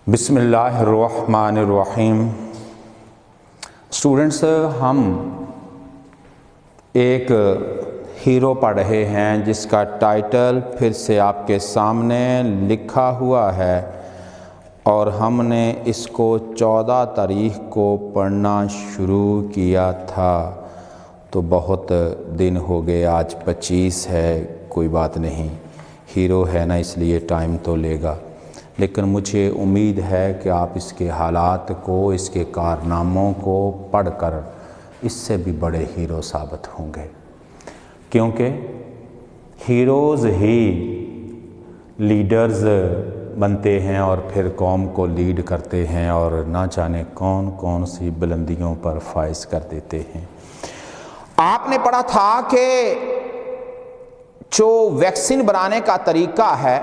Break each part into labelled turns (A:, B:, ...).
A: بسم اللہ الرحمن الرحیم۔ اسٹوڈنٹس، ہم ایک ہیرو پڑھ رہے ہیں جس کا ٹائٹل پھر سے آپ کے سامنے لکھا ہوا ہے اور ہم نے اس کو 14 تاریخ کو پڑھنا شروع کیا تھا، تو بہت دن ہو گئے، آج 25 ہے، کوئی بات نہیں، ہیرو ہے نا، اس لیے ٹائم تو لے گا، لیکن مجھے امید ہے کہ آپ اس کے حالات کو، اس کے کارناموں کو پڑھ کر اس سے بھی بڑے ہیرو ثابت ہوں گے، کیونکہ ہیروز ہی لیڈرز بنتے ہیں اور پھر قوم کو لیڈ کرتے ہیں اور نہ جانے کون کون سی بلندیوں پر فائز کر دیتے ہیں۔ آپ نے پڑھا تھا کہ جو ویکسین بنانے کا طریقہ ہے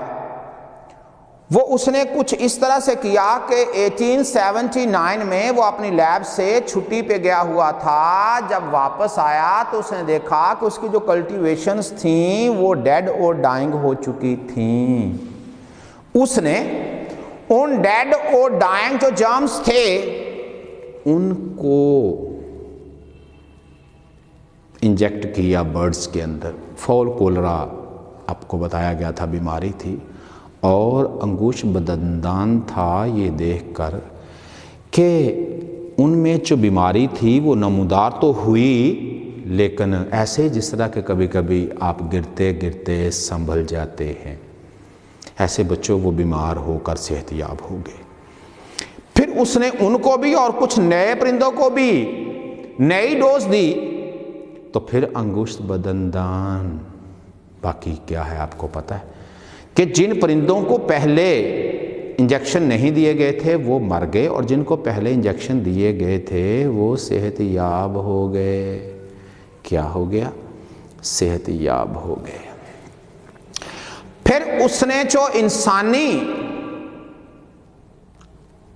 A: وہ اس نے کچھ اس طرح سے کیا کہ 1879 میں وہ اپنی لیب سے چھٹی پہ گیا ہوا تھا، جب واپس آیا تو اس نے دیکھا کہ اس کی جو کلٹیویشنز تھیں وہ ڈیڈ اور ڈائنگ ہو چکی تھیں۔ اس نے ان ڈیڈ اور ڈائنگ جو جرمز تھے ان کو انجیکٹ کیا برڈز کے اندر۔ فال کولرا آپ کو بتایا گیا تھا بیماری تھی، اور انگوش بدندان تھا یہ دیکھ کر کہ ان میں جو بیماری تھی وہ نمودار تو ہوئی، لیکن ایسے جس طرح کہ کبھی کبھی آپ گرتے گرتے سنبھل جاتے ہیں، ایسے بچوں وہ بیمار ہو کر صحت یاب ہو گئے۔ پھر اس نے ان کو بھی اور کچھ نئے پرندوں کو بھی نئی ڈوز دی، تو پھر انگوشت بدندان باقی کیا ہے آپ کو پتہ ہے کہ جن پرندوں کو پہلے انجیکشن نہیں دیے گئے تھے وہ مر گئے، اور جن کو پہلے انجیکشن دیے گئے تھے وہ صحت یاب ہو گئے۔ کیا ہو گیا؟ صحت یاب ہو گئے۔ پھر اس نے جو انسانی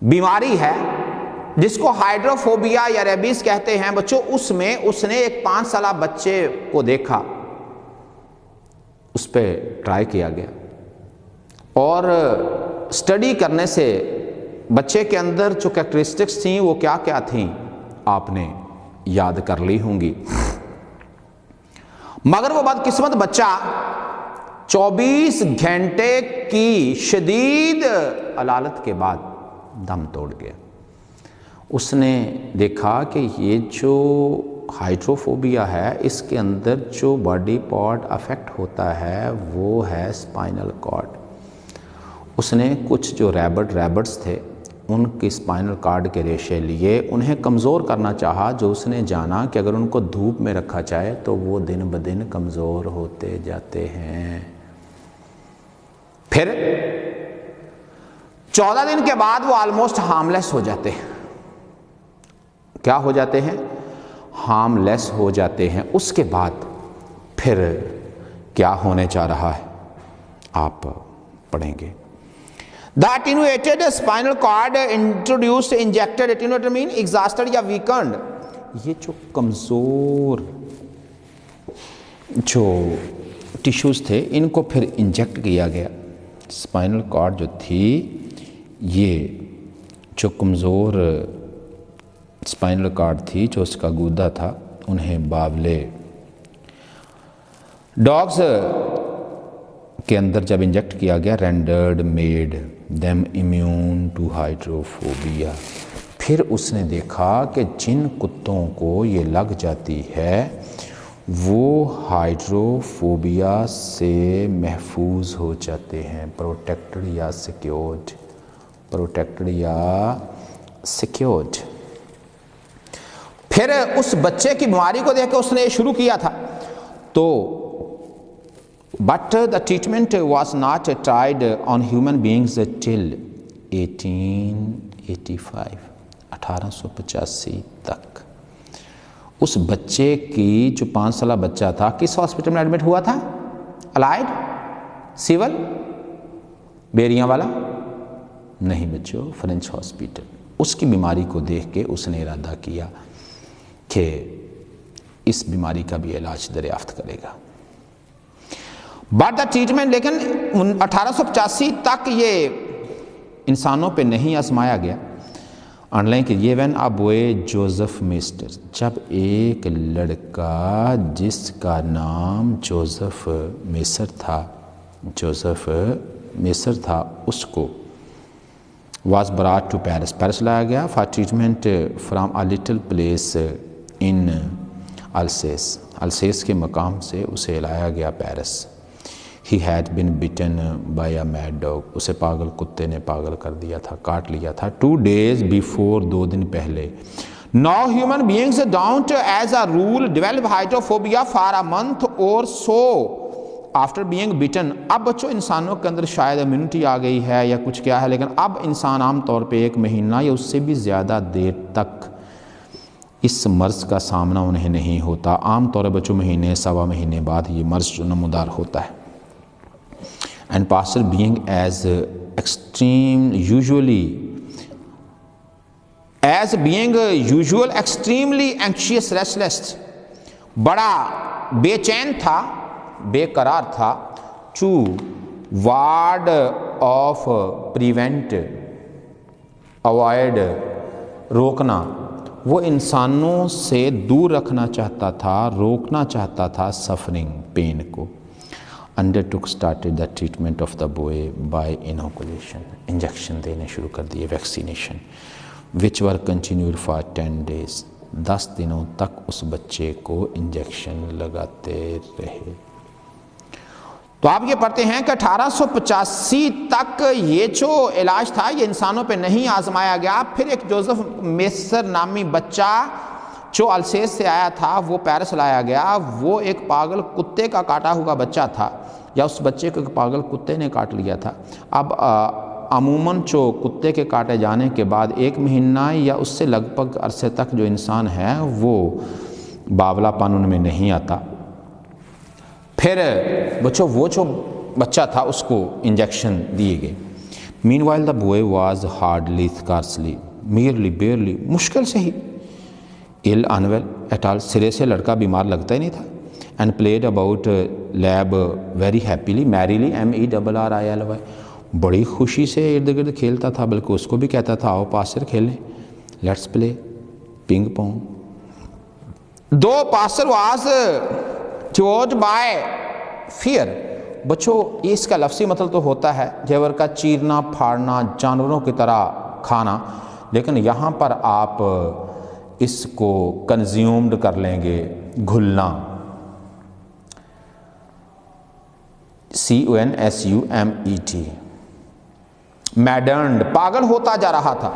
A: بیماری ہے جس کو ہائیڈروفوبیا یا ریبیز کہتے ہیں بچوں، اس میں اس نے ایک 5 سالہ بچے کو دیکھا، اس پہ ٹرائی کیا گیا، اور اسٹڈی کرنے سے بچے کے اندر جو کریکٹرسٹکس تھیں وہ کیا کیا تھیں آپ نے یاد کر لی ہوں گی۔ مگر وہ بدقسمت بچہ 24 گھنٹے کی شدید علالت کے بعد دم توڑ گیا۔ اس نے دیکھا کہ یہ جو ہائیڈروفوبیا ہے اس کے اندر جو باڈی پارٹ افیکٹ ہوتا ہے وہ ہے اسپائنل کارڈ۔ اس نے کچھ جو ریبٹس تھے ان کے اسپائنل کارڈ کے ریشے لیے، انہیں کمزور کرنا چاہا، جو اس نے جانا کہ اگر ان کو دھوپ میں رکھا جائے تو وہ دن بدن کمزور ہوتے جاتے ہیں۔ پھر 14 دن کے بعد وہ آلموسٹ ہارملیس ہو جاتے ہیں۔ کیا ہو جاتے ہیں؟ ہارملیس ہو جاتے ہیں۔ اس کے بعد پھر کیا ہونے جا رہا ہے آپ پڑھیں گے۔ The attenuated spinal cord introduced injected attenuated mean exhausted یا weakened، یہ جو کمزور جو ٹیشوز تھے ان کو پھر انجیکٹ کیا گیا۔ اسپائنل کارڈ جو تھی، یہ جو کمزور اسپائنل کارڈ تھی، جو اس کا گودا تھا، انہیں باولے ڈاگز کے اندر جب انجیکٹ کیا گیا، rendered made them immune to hydrophobia. پھر اس نے دیکھا کہ جن کتوں کو یہ لگ جاتی ہے وہ ہائیڈروفوبیا سے محفوظ ہو جاتے ہیں، پروٹیکٹڈ یا سیکیورڈ، پروٹیکٹڈ یا سیکیورڈ۔ پھر اس بچے کی بیماری کو دیکھ کے اس نے یہ شروع کیا تھا، تو but the treatment was not tried on human beings till 1885 1885 تک۔ اس بچے کی جو 5 سالہ بچہ تھا کس ہاسپٹل میں ایڈمٹ ہوا تھا؟ الائڈ سیول بیریاں والا نہیں بچوں، فرینچ ہاسپٹل۔ اس کی بیماری کو دیکھ کے اس نے ارادہ کیا کہ اس بیماری کا بھی علاج دریافت کرے گا۔ بٹ دا ٹریٹمنٹ، لیکن 1885 تک یہ انسانوں پہ نہیں آزمایا گیا. انڈرلائن کیجیے when a boy Joseph master, جب ایک لڑکا جس کا نام جوزف میسر تھا اس کو واز براٹ ٹو پیرس لایا گیا for treatment from a little place in Alsace کے مقام سے اسے لایا گیا Paris. He had been bitten by a mad dog, اسے پاگل کتے نے پاگل کر دیا تھا, کاٹ لیا تھا. 2 days before, 2 دن پہلے. Now human beings don't as a rule develop hydrophobia for a month or so after being bitten. اب بچوں انسانوں کے اندر شاید امیونٹی آ گئی ہے یا کچھ کیا ہے, لیکن اب انسان عام طور پہ 1 مہینہ یا اس سے بھی زیادہ دیر تک اس مرض کا سامنا انہیں نہیں ہوتا. عام طور پر بچوں مہینے سوا مہینے بعد یہ مرض جو نمودار ہوتا ہے. And pastor being as usual extremely anxious restless, بڑا بے چین تھا, بے قرار تھا. to ward off, prevent, avoid, روکنا, وہ انسانوں سے دور رکھنا چاہتا تھا, روکنا چاہتا تھا suffering, pain کو. started the treatment of the boy by inoculation, injection دینے شروع کر دیے, vaccination, which were continued for 10 days, 10 دنوں تک اس بچے کو انجیکشن لگاتے رہے. تو آپ یہ پڑھتے ہیں کہ 1885 تک یہ جو علاج تھا یہ انسانوں پہ نہیں آزمایا گیا. پھر ایک جوزف میسر نامی بچہ جو السیس سے آیا تھا وہ پیرس لایا گیا. وہ ایک پاگل کتے کا کاٹا ہوا بچہ تھا, یا اس بچے کو ایک پاگل کتے نے کاٹ لیا تھا. اب عموماً جو کتے کے کاٹے جانے کے بعد 1 مہینہ یا اس سے لگ بھگ عرصے تک جو انسان ہے وہ باولا پن ان میں نہیں آتا. پھر بچوں وہ جو بچہ تھا اس کو انجیکشن دیے گئے. Meanwhile the boy was hardly, scarcely, merely, barely, مشکل سے ہی, ill, unwell at all, سرے سے لڑکا بیمار لگتا ہی نہیں تھا. and played about lab very happily, merrily, MERRILY, بڑی خوشی سے ارد گرد کھیلتا تھا, بلکہ اس کو بھی کہتا تھا آؤ پاسر کھیلیں, لیٹس پلے پنگ پونگ. دو پاسر واز جوج بائے فیئر. بچوں اس کا لفظی مطلب تو ہوتا ہے جیور کا چیرنا پھاڑنا, جانوروں کی طرح کھانا, لیکن یہاں پر آپ اس کو کنزیومڈ کر لیں گے, گھلنا, CONSUMET, میڈرنڈ, پاگل ہوتا جا رہا تھا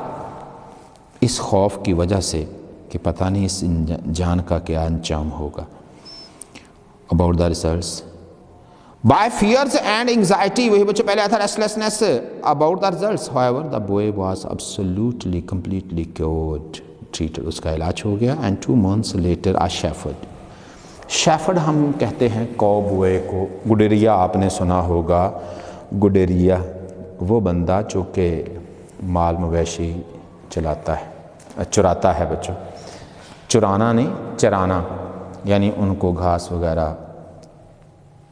A: اس خوف کی وجہ سے کہ پتہ نہیں اس جان کا کیا انجام ہوگا. about the results by fears and anxiety, وہی بچوں پہلے آیا تھا restlessness, about the results. however the boy was absolutely completely cured, treated, اس کا علاج ہو گیا. and 2 months later a shepherd ہم کہتے ہیں کو بوئے کو. گڈریا آپ نے سنا ہوگا, گڈریا وہ بندہ جو کہ مال مویشی چلاتا ہے, چراتا ہے بچوں, چرانا نہیں چرانا, یعنی ان کو گھاس وغیرہ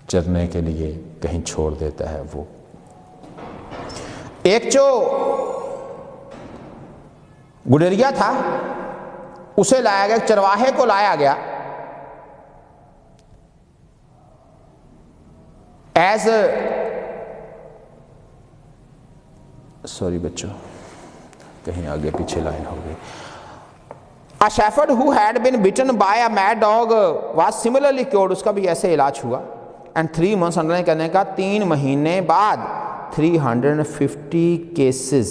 A: چرنے کے لیے کہیں چھوڑ دیتا ہے. وہ ایک جو گڈریا تھا اسے لایا گیا, چرواہے کو لایا گیا ایز سوری بچوں کہیں آگے پیچھے لائن ہو گئی. A shepherd who had been bitten by a mad dog was similarly cured, اس کا بھی ایسے علاج ہوا. and 3 months انڈرلائن کرنے کا 3 مہینے بعد 350 cases,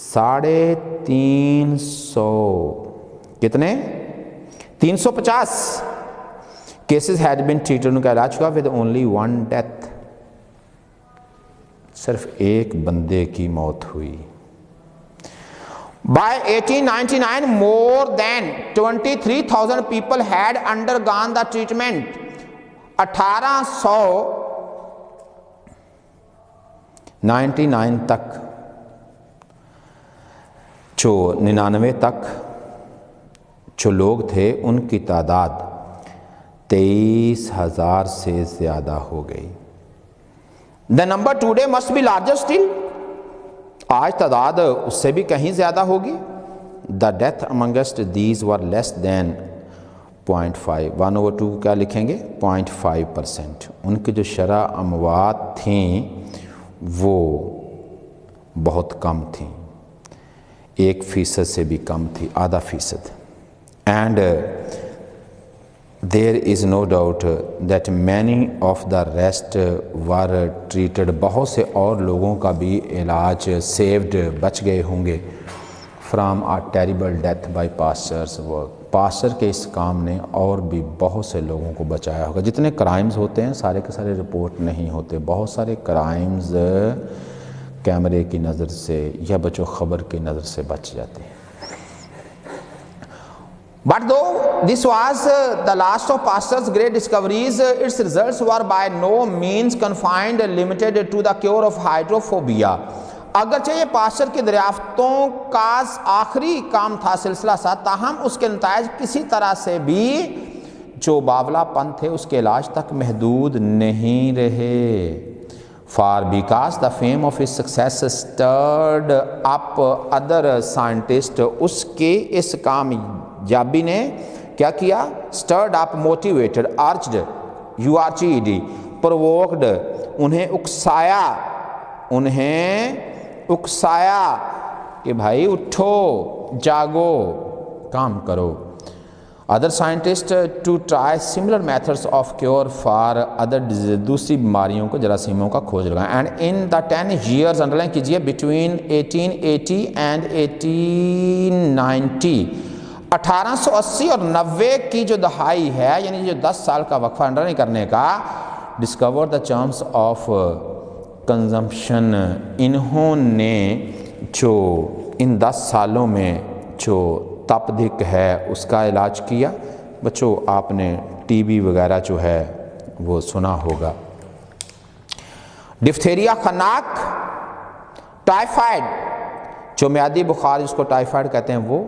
A: 350, کتنے 350 cases had been treated, ان کا علاج ہوا with only 1 death, صرف ایک بندے کی موت ہوئی. By 1899 more than 23,000 people had undergone the treatment. 1899 تک 99 تک جو لوگ تھے ان کی تعداد 23,000 سے زیادہ ہو گئی. The number today must be larger still. آج تعداد اس سے بھی کہیں زیادہ ہوگی. The death amongst these were less than 0.5. 1/2 کیا لکھیں گے 0.5%. ان کی جو شرح اموات تھیں وہ بہت کم تھیں, 1% سے بھی کم تھی, آدھا فیصد. And there is no doubt that many of the rest were treated. بہت سے اور لوگوں کا بھی علاج saved بچ گئے ہوں گے from a terrible death by pastor's work. Pastor کے اس کام نے اور بھی بہت سے لوگوں کو بچایا ہوگا. جتنے کرائمز ہوتے ہیں سارے کے سارے رپورٹ نہیں ہوتے, بہت سارے کرائمز کیمرے کی نظر سے یا بچوں خبر کی نظر سے بچ جاتے ہیں. But though this was the last of Pastor's great discoveries, its results were by no means confined limited to the cure of hydrophobia. اگرچہ یہ پاسٹر کی دریافتوں کا آخری کام تھا, سلسلہ سا, تاہم اس کے نتائج کسی طرح سے بھی جو باولا پن تھے اس کے علاج تک محدود نہیں رہے. For because the fame of his success stirred up other scientists, اس کے اس کامیابی نے کیا کیا, stirred up, motivated, urged, urged, provoked, انہیں اکسایا کہ بھائی اٹھو, جاگو, کام کرو. Other scientists to try similar methods of cure for other diseases, دوسری بیماریوں کو جراثیموں کا کھوج لگائیں. And in the 10 years underline کیجئے between 1880 and 1890, 1880 اور 90 کی جو دہائی ہے, یعنی جو 10 سال کا وقفہ انڈرلائن کرنے کا, discover the terms of consumption, انہوں نے جو ان 10 سالوں میں جو تپدق ہے اس کا علاج کیا. بچوں آپ نے ٹی بی وغیرہ جو ہے وہ سنا ہوگا. ڈفتیریا خناق, ٹائیفائڈ جو میادی بخار جس کو ٹائیفائڈ کہتے ہیں وہ,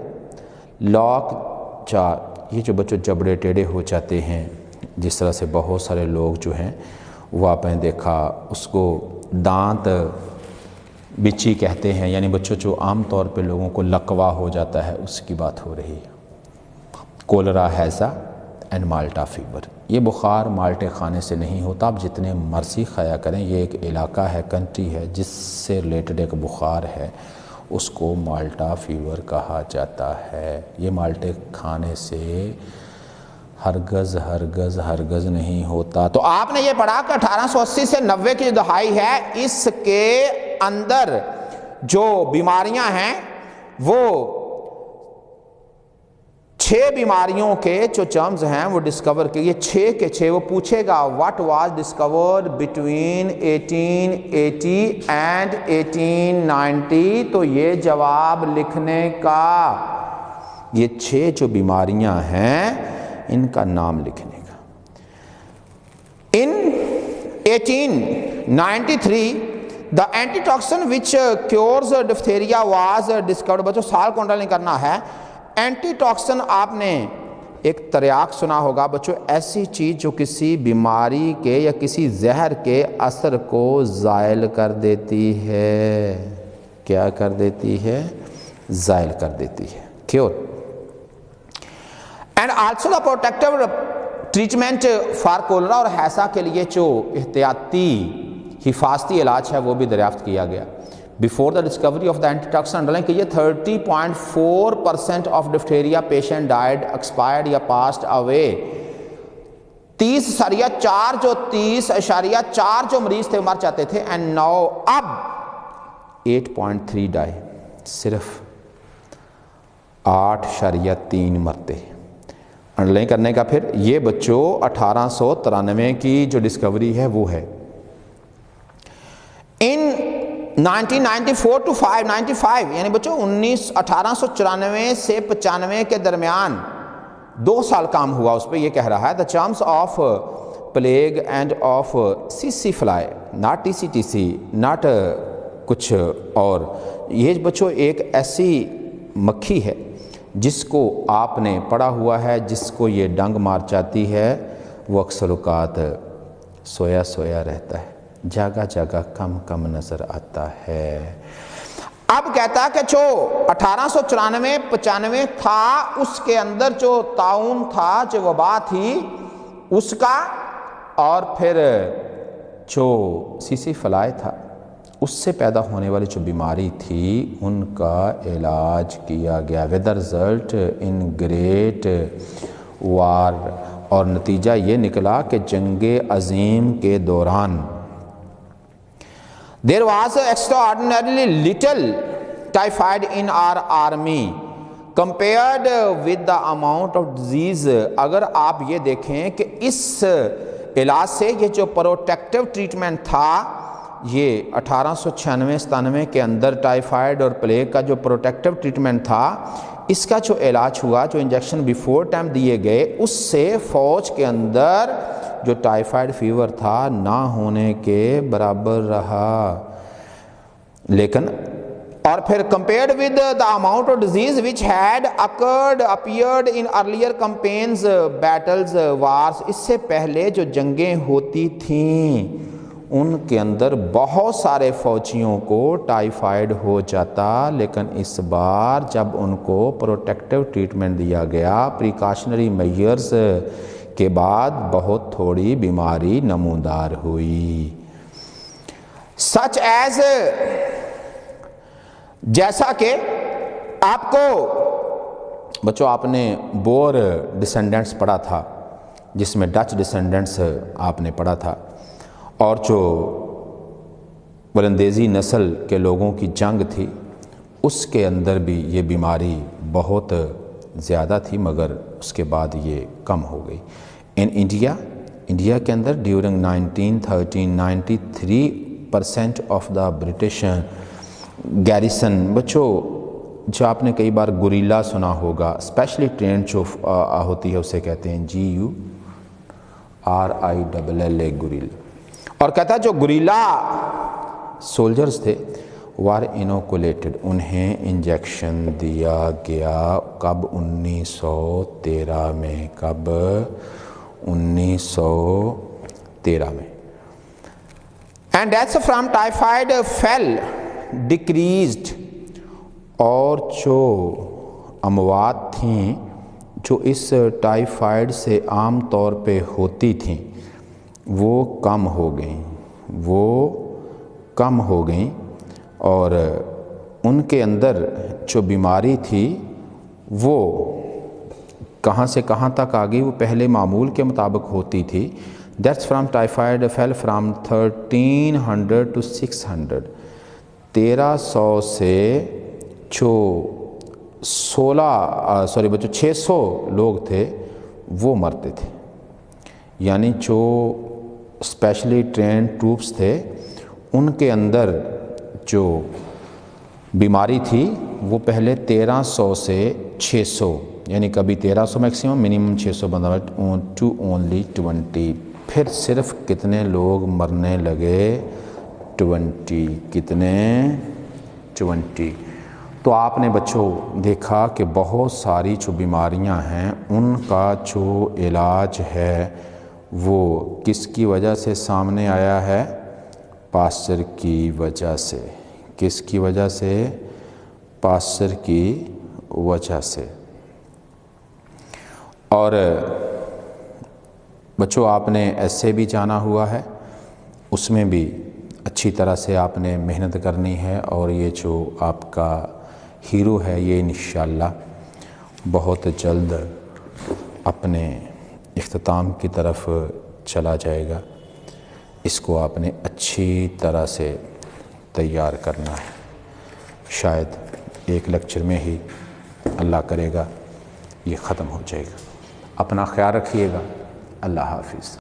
A: لاک جا, یہ جو بچوں جبڑے ٹیڑھے ہو جاتے ہیں, جس طرح سے بہت سارے لوگ جو ہیں وہ آپ نے دیکھا اس کو دانت بچی کہتے ہیں, یعنی بچوں جو عام طور پہ لوگوں کو لقوا ہو جاتا ہے اس کی بات ہو رہی ہے. کولرا, ہیزا اینڈ مالٹا فیور, یہ بخار مالٹے خانے سے نہیں ہوتا. آپ جتنے مرضی کھایا کریں, یہ ایک علاقہ ہے, کنٹری ہے جس سے ریلیٹڈ ایک بخار ہے, اس کو مالٹا فیور کہا جاتا ہے. یہ مالٹے کھانے سے ہرگز نہیں ہوتا. تو آپ نے یہ پڑھا کہ 1880 سے 90 کی دہائی ہے, اس کے اندر جو بیماریاں ہیں وہ 6 بیماریوں کے جو چرمز ہیں وہ ڈسکور کی. یہ 6 کے 6 وہ پوچھے گا what was discovered between 1880 and 1890, تو یہ جواب لکھنے کا, یہ 6 جو بیماریاں ہیں ان کا نام لکھنے کا. In 1893 the antitoxin which cures diphtheria was discovered. بچوں سال کو انڈرلائن کرنا ہے. اینٹی ٹاکسن آپ نے ایک تریاک سنا ہوگا بچوں, ایسی چیز جو کسی بیماری کے یا کسی زہر کے اثر کو زائل کر دیتی ہے. کیا کر دیتی ہے؟ زائل کر دیتی ہے, cure. And also the protective treatment for cholera, اور ہیسا کے لیے جو احتیاطی حفاظتی علاج ہے وہ بھی دریافت کیا گیا. Before the discovery of the antitoxin, underline کیجئے 30.4% of diphtheria patient died, expired یا passed away. 30.4 جو مریض تھے مر جاتے تھے, and now اب 8.3 die, صرف 8.3 مرتے. انڈرلائن کرنے کا پھر یہ بچوں 1893 کی جو ڈسکوری ہے وہ ہے. In 1994 to 595, یعنی بچوں 1894 سے 95 کے درمیان 2 سال کام ہوا اس پہ. یہ کہہ رہا ہے the germs of plague and of CC fly, not TCTC, not کچھ اور. یہ بچوں ایک ایسی مکھی ہے جس کو آپ نے پڑھا ہوا ہے, جس کو یہ ڈنگ مار جاتی ہے, وہ اکثر اوقات سویا رہتا ہے, جگہ کم نظر آتا ہے. اب کہتا کہ جو 1894-95 تھا اس کے اندر جو طاعون تھا، جو وبا تھی اس کا، اور پھر جو سیسی فلائی تھا اس سے پیدا ہونے والی جو بیماری تھی ان کا علاج کیا گیا with result in great war, اور نتیجہ یہ نکلا کہ جنگ عظیم کے دوران there was extraordinarily little typhoid in our army compared with the amount of disease۔ اگر آپ یہ دیکھیں کہ اس علاج سے یہ جو پروٹیکٹیو ٹریٹمنٹ تھا، یہ 1896-97 کے اندر ٹائیفائڈ اور پلیگ کا جو پروٹیکٹیو ٹریٹمنٹ تھا، اس کا جو علاج ہوا، جو انجیکشن بیفور ٹائم دیے گئے، اس سے فوج کے اندر جو ٹائیفائڈ فیور تھا نہ ہونے کے برابر رہا۔ لیکن اور پھر compared with the amount of disease which had appeared in earlier campaigns, battles, wars، اس سے پہلے جو جنگیں ہوتی تھیں ان کے اندر بہت سارے فوجیوں کو ٹائیفائڈ ہو جاتا، لیکن اس بار جب ان کو پروٹیکٹیو ٹریٹمنٹ دیا گیا، پریکاشنری میئرز کے بعد بہت تھوڑی بیماری نمودار ہوئی۔ سچ ایز، جیسا کہ آپ کو بچوں آپ نے بور ڈسینڈنٹس پڑھا تھا، جس میں ڈچ ڈسینڈنٹس آپ نے پڑھا تھا، اور جو ولندیزی نسل کے لوگوں کی جنگ تھی اس کے اندر بھی یہ بیماری بہت زیادہ تھی، مگر اس کے بعد یہ کم ہو گئی۔ ان انڈیا کے اندر ڈیورنگ 1913 93% آف دا برٹش گیریسن، بچوں جو آپ نے کئی بار گوریلا سنا ہوگا، اسپیشلی ٹرینڈ جو ہوتی ہے اسے کہتے ہیں GURILLA گوریلا، اور کہتا جو گوریلا سولجرز تھے وار انوکولیٹڈ، انہیں انجیکشن دیا گیا کب؟ 1913 میں۔ کب؟ 1913 میں۔ And deaths from typhoid fell decreased, اور جو اموات تھیں جو اس ٹائیفائڈ سے عام طور پہ ہوتی تھیں وہ کم ہو گئیں، اور ان کے اندر جو بیماری تھی وہ کہاں سے کہاں تک آ گئی؟ وہ پہلے معمول کے مطابق ہوتی تھی۔ Deaths from typhoid fell from 1300 to 600، 1300 سے جو 600 لوگ تھے وہ مرتے تھے، یعنی جو اسپیشلی ٹرینڈ ٹروپس تھے ان کے اندر جو بیماری تھی وہ پہلے 1300 سے 600، یعنی کبھی 1300 میکسیمم، منیمم 600 بندہ ٹو اونلی 20۔ پھر صرف کتنے لوگ مرنے لگے؟ 20۔ کتنے؟ 20۔ تو آپ نے بچوں دیکھا کہ بہت ساری جو بیماریاں ہیں ان کا جو علاج ہے وہ کس کی وجہ سے سامنے آیا ہے؟ پاسچر کی وجہ سے۔ کس کی وجہ سے؟ پاسچر کی وجہ سے۔ اور بچوں آپ نے ایسے بھی جانا ہوا ہے، اس میں بھی اچھی طرح سے آپ نے محنت کرنی ہے، اور یہ جو آپ کا ہیرو ہے یہ انشاءاللہ بہت جلد اپنے اختتام کی طرف چلا جائے گا۔ اس کو آپ نے اچھی طرح سے تیار کرنا ہے، شاید ایک لیکچر میں ہی اللہ کرے گا یہ ختم ہو جائے گا۔ اپنا خیال رکھیے گا۔ اللہ حافظ۔